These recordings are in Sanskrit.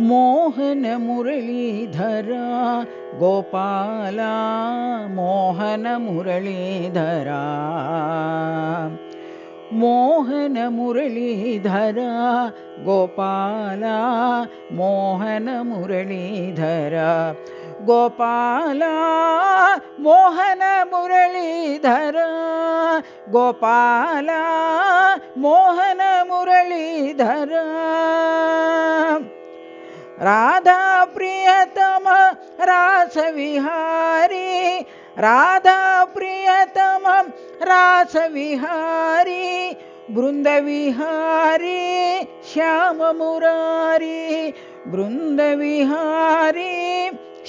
मोहन मुरलीधरा गोपाला मोहन मुरलीधरा मोहन मुरलीधरा गोपाला मोहन मुरलीधरा गोपाला मोहन मुरलीधरा गोपाला मोहन मुरलीधरा राधा प्रियतम रासविहारी राधा प्रियतम रासविहारी बृंदविहारी श्याम मुरारी बृंदविहारी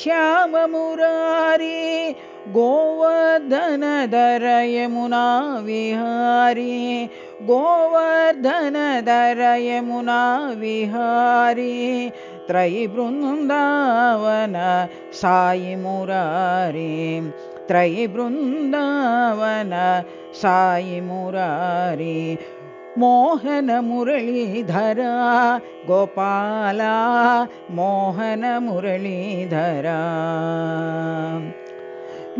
श्याम मुरारी गोवर्धनधर यमुना विहारी गोवर्धनधर यमुना विहारी त्रयी बृंदावन साई मुरारी त्रयी बृंदावन साई मुरारी मोहन मुरलीधरा गोपाला मोहन मुरलीधरा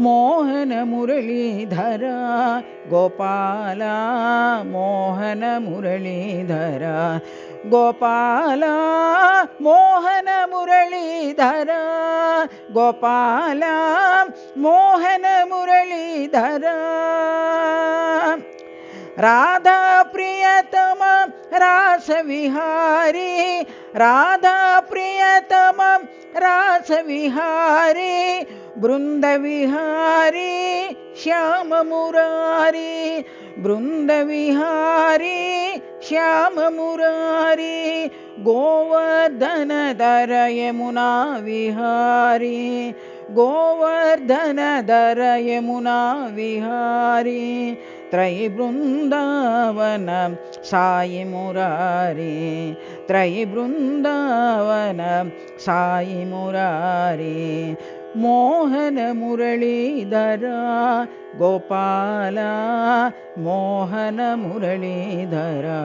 मोहन मुरलीधरा गोपाला मोहन मुरलीधरा गोपाला मोहन मुरलीधरा गोपाला मोहन मुरलीधरा राधा प्रियतम रासविहारी राधा प्रियतम रासविहारी बृंदविहारी श्याम मुरारी बृंदविहारी श्याम मुरारी गोवर्धनधर यमुना विहारी गोवर्धनधर यमुना विहारी त्रयी बृंदावन साई मुरारी त्रयी बृंदावन साई मुरारी मोहन मुरलीधरा गोपाला मोहन मुरलीधरा।